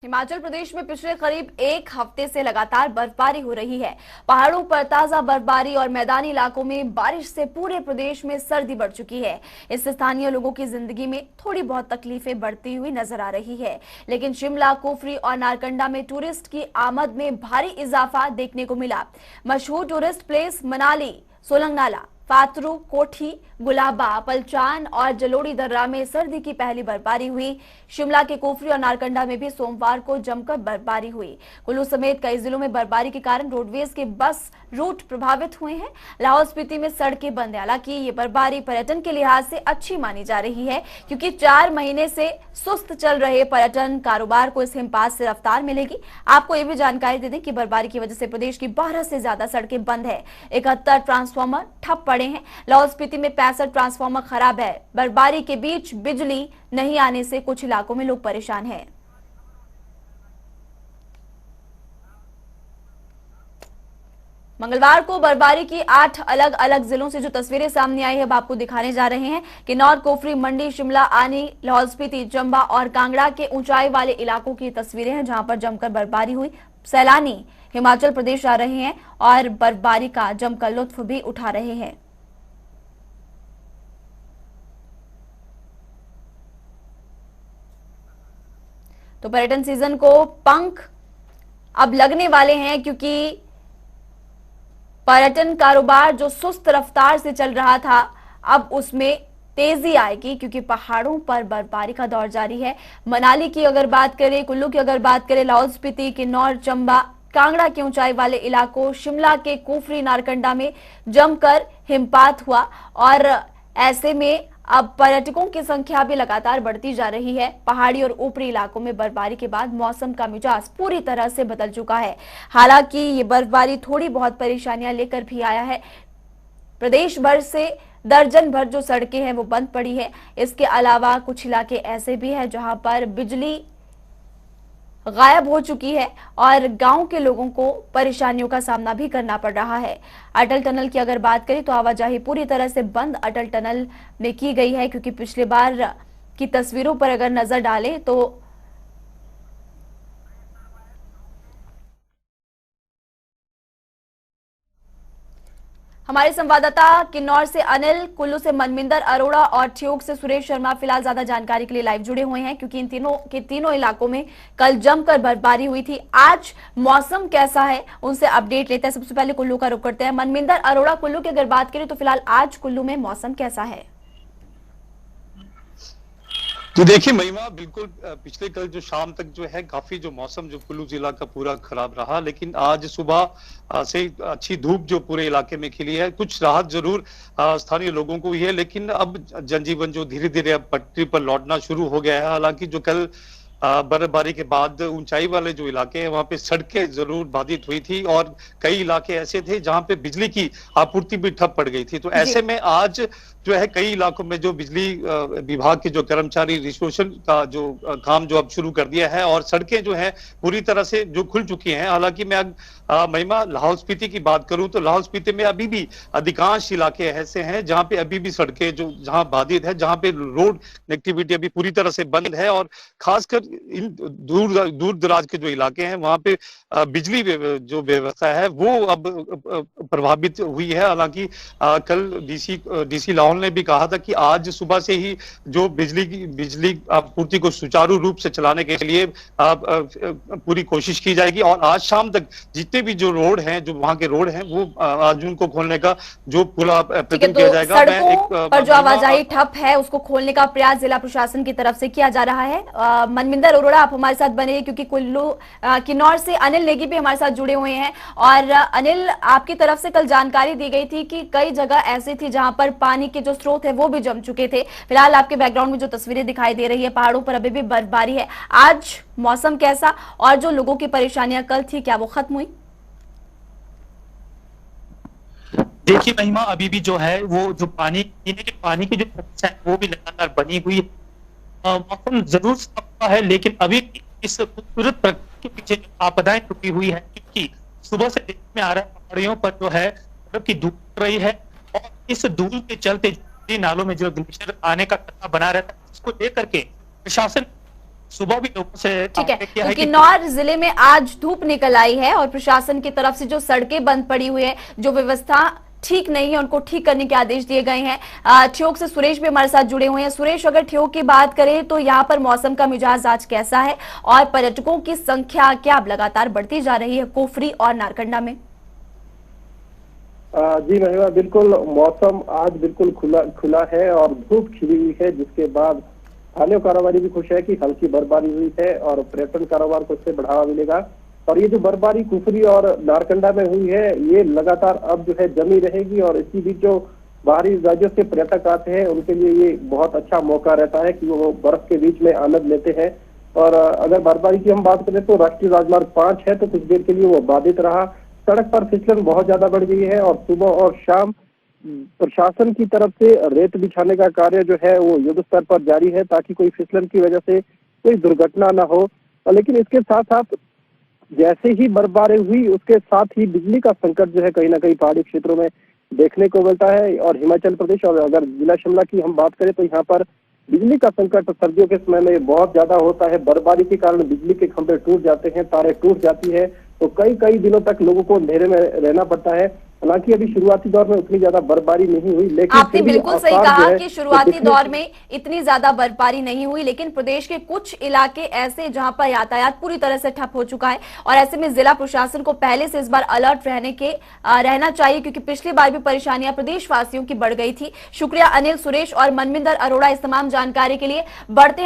हिमाचल प्रदेश में पिछले करीब एक हफ्ते से लगातार बर्फबारी हो रही है। पहाड़ों पर ताजा बर्फबारी और मैदानी इलाकों में बारिश से पूरे प्रदेश में सर्दी बढ़ चुकी है। इससे स्थानीय लोगों की जिंदगी में थोड़ी बहुत तकलीफें बढ़ती हुई नजर आ रही है। लेकिन शिमला, कुफरी और नारकंडा में टूरिस्ट की आमद में भारी इजाफा देखने को मिला। मशहूर टूरिस्ट प्लेस मनाली, सोलंग नाला, फातरू, कोठी, गुलाबा, पलचान और जलोड़ी दर्रा में सर्दी की पहली बर्फबारी हुई। शिमला के कुफरी और नारकंडा में भी सोमवार को जमकर बर्फबारी हुई। कुल्लू समेत कई जिलों में बर्फबारी के कारण रोडवेज के बस रूट प्रभावित हुए हैं। लाहौल स्पीति में सड़कें बंद हैं। हालांकि ये बर्फबारी पर्यटन के लिहाज से अच्छी मानी जा रही है, क्योंकि 4 महीने से सुस्त चल रहे पर्यटन कारोबार को इस हिमपात से रफ्तार मिलेगी। आपको ये भी जानकारी दे दें कि बर्फबारी की वजह से प्रदेश की 12 से ज्यादा सड़कें बंद है। 71 ट्रांसफार्मर ठप पड़े हैं। लाहौल स्पीति में 65 ट्रांसफार्मर खराब है। बर्फबारी के बीच बिजली नहीं आने से कुछ इलाकों में लोग परेशान हैं। मंगलवार को बर्फबारी की 8 अलग अलग जिलों से जो तस्वीरें सामने आई है, अब आपको दिखाने जा रहे हैं। किन्नौर, कुफरी, मंडी, शिमला, आनी, लाहौल स्पीति, चंबा और कांगड़ा के ऊंचाई वाले इलाकों की तस्वीरें हैं, जहां पर जमकर बर्फबारी हुई। सैलानी हिमाचल प्रदेश आ रहे हैं और बर्फबारी का जमकर लुत्फ भी उठा रहे हैं। तो पर्यटन सीजन को पंख अब लगने वाले हैं, क्योंकि पर्यटन कारोबार जो सुस्त रफ्तार से चल रहा था, अब उसमें तेजी आएगी, क्योंकि पहाड़ों पर बर्फबारी का दौर जारी है। मनाली की अगर बात करें, कुल्लू की अगर बात करें, लाहौल स्पीति, किन्नौर, चंबा, कांगड़ा के ऊंचाई वाले इलाकों, शिमला के कुफरी, नारकंडा में जमकर हिमपात हुआ और ऐसे में अब पर्यटकों की संख्या भी लगातार बढ़ती जा रही है। पहाड़ी और ऊपरी इलाकों में बर्फबारी के बाद मौसम का मिजाज पूरी तरह से बदल चुका है। हालांकि ये बर्फबारी थोड़ी बहुत परेशानियां लेकर भी आया है। प्रदेश भर से दर्जन भर जो सड़कें हैं वो बंद पड़ी है। इसके अलावा कुछ इलाके ऐसे भी हैं जहां पर बिजली गायब हो चुकी है और गांव के लोगों को परेशानियों का सामना भी करना पड़ रहा है। अटल टनल की अगर बात करें तो आवाजाही पूरी तरह से बंद अटल टनल में की गई है, क्योंकि पिछले बार की तस्वीरों पर अगर नजर डालें तो हमारे संवाददाता किन्नौर से अनिल, कुल्लू से मनमिंदर अरोड़ा और ठियोग से सुरेश शर्मा फिलहाल ज्यादा जानकारी के लिए लाइव जुड़े हुए हैं, क्योंकि इन तीनों इलाकों में कल जमकर बर्फबारी हुई थी। आज मौसम कैसा है, उनसे अपडेट लेते हैं। सबसे पहले कुल्लू का रुख करते हैं। मनमिंदर अरोड़ा, कुल्लू की अगर बात करें तो फिलहाल आज कुल्लू में मौसम कैसा है? तो देखिए महिमा, बिल्कुल पिछले कल जो शाम तक जो है काफी जो मौसम जो कुल्लू जिला का पूरा खराब रहा, लेकिन आज सुबह से अच्छी धूप जो पूरे इलाके में खिली है। कुछ राहत जरूर स्थानीय लोगों को ही है, लेकिन अब जनजीवन जो धीरे धीरे अब पटरी पर लौटना शुरू हो गया है। हालांकि जो कल बर्फबारी के बाद ऊंचाई वाले जो इलाके हैं वहां पे सड़कें जरूर बाधित हुई थी और कई इलाके ऐसे थे जहां पे बिजली की आपूर्ति भी ठप पड़ गई थी। तो ऐसे में आज जो है कई इलाकों में जो बिजली विभाग के जो कर्मचारी रिस्टोरेशन का जो काम जो अब शुरू कर दिया है और सड़कें जो है पूरी तरह से जो खुल चुकी हैं। हालांकि मैं महिमा लाहौल स्पीति की बात करूं तो लाहौल स्पीति में अभी भी अधिकांश इलाके ऐसे हैं जहां पे अभी भी सड़कें जो जहां बाधित है, जहां पे रोड कनेक्टिविटी अभी पूरी तरह से बंद है और खासकर इन दूर दराज के जो इलाके हैं वहां पे बिजली जो व्यवस्था है वो अब प्रभावित हुई है। हालांकि कल डीसी लाहौल ने भी कहा था कि आज सुबह से ही जो बिजली आपूर्ति को सुचारू रूप से चलाने के लिए पूरी कोशिश की जाएगी और आज शाम तक जितने भी जो रोड हैं, जो वहां के रोड हैं, वो आज उनको खोलने का जो पूरा प्रयत्न किया जाएगा। सड़कों पर जो आवाजाही ठप है उसको खोलने का प्रयास जिला प्रशासन की तरफ से किया जा रहा है। मनमिंदर अरोड़ा, आप हमारे साथ बने, क्योंकि किन्नौर से अनिल नेगी भी हमारे साथ जुड़े हुए हैं। और अनिल, आपकी तरफ से कल जानकारी दी गई थी कि कई जगह ऐसी थी जहां पर पानी के जो स्रोत है वो भी जम चुके थे। फिलहाल आपके बैकग्राउंड में जो तस्वीरें दिखाई दे रही है, पहाड़ों पर अभी भी बर्फबारी है। आज मौसम कैसा और जो लोगों की परेशानियां कल थी, क्या वो खत्म हुई? देखिए महिमा, अभी भी जो है वो जो पीने के पानी की जो समस्या है वो भी लगातार बनी हुई है। मौसम जरूर साफ है, लेकिन अभी इस खूबसूरत प्रकृति के पीछे जो आपदाएं छुपी हुई है, क्योंकि सुबह से देखने में आ रहा है पहाड़ियों पर जो है बर्फ की धूप पड़ रही है और इस धूल के चलते नालों में जो ग्लेशियर आने का खतरा बना रहता है, इसको लेकर के प्रशासन सुबह भी लोगों से ठीक है, आग्रह किया तो है कि किन्नौर जिले में आज धूप निकल आई है और प्रशासन की तरफ से जो सड़कें बंद पड़ी हुई है, जो व्यवस्था ठीक नहीं है, उनको ठीक करने के आदेश दिए गए हैं। ठियोग से सुरेश भी हमारे साथ जुड़े हुए हैं। सुरेश, अगर ठियोग की बात करें तो यहाँ पर मौसम का मिजाज आज कैसा है और पर्यटकों की संख्या क्या अब लगातार बढ़ती जा रही है कुफरी और नारकंडा में? जी महिमा, बिल्कुल मौसम आज बिल्कुल खुला है और धूप खिली हुई है, जिसके बाद स्थानीय कारोबारी भी खुश है कि हल्की बर्फबारी हुई है और पर्यटन कारोबार को इससे बढ़ावा मिलेगा। और ये जो बर्फबारी कुफरी और नारकंडा में हुई है, ये लगातार अब जो है जमी रहेगी और इसी बीच जो बाहरी राज्यों से पर्यटक आते हैं उनके लिए ये बहुत अच्छा मौका रहता है कि वो बर्फ के बीच में आनंद लेते हैं। और अगर बर्फबारी की हम बात करें तो राष्ट्रीय राजमार्ग 5 है, तो कुछ देर के लिए वो बाधित रहा। सड़क पर फिसलन बहुत ज्यादा बढ़ गई है और सुबह और शाम प्रशासन की तरफ से रेत बिछाने का कार्य जो है वो युद्ध स्तर पर जारी है, ताकि कोई फिसलन की वजह से कोई दुर्घटना ना हो। लेकिन इसके साथ साथ जैसे ही बर्फबारी हुई, उसके साथ ही बिजली का संकट जो है कहीं ना कहीं पहाड़ी क्षेत्रों में देखने को मिलता है। और हिमाचल प्रदेश और अगर जिला शिमला की हम बात करें तो यहाँ पर बिजली का संकट सर्दियों के समय में बहुत ज्यादा होता है। बर्फबारी के कारण बिजली के खंभे टूट जाते हैं, तारें टूट जाती है, तो कई दिनों तक लोगों को अंधेरे में रहना पड़ता है। हालांकि अभी शुरुआती दौर में उतनी ज्यादा बर्फबारी नहीं हुई, लेकिन आपने बिल्कुल सही कहा कि शुरुआती दौर में इतनी ज्यादा बर्फबारी नहीं हुई, लेकिन प्रदेश के कुछ इलाके ऐसे जहां पर यातायात पूरी तरह से ठप हो चुका है और ऐसे में जिला प्रशासन को पहले से इस बार अलर्ट रहना चाहिए, क्योंकि पिछली बार भी परेशानियां प्रदेशवासियों की बढ़ गई थी। शुक्रिया अनिल, सुरेश और मनविंदर अरोड़ा इस तमाम जानकारी के लिए। बढ़ते हैं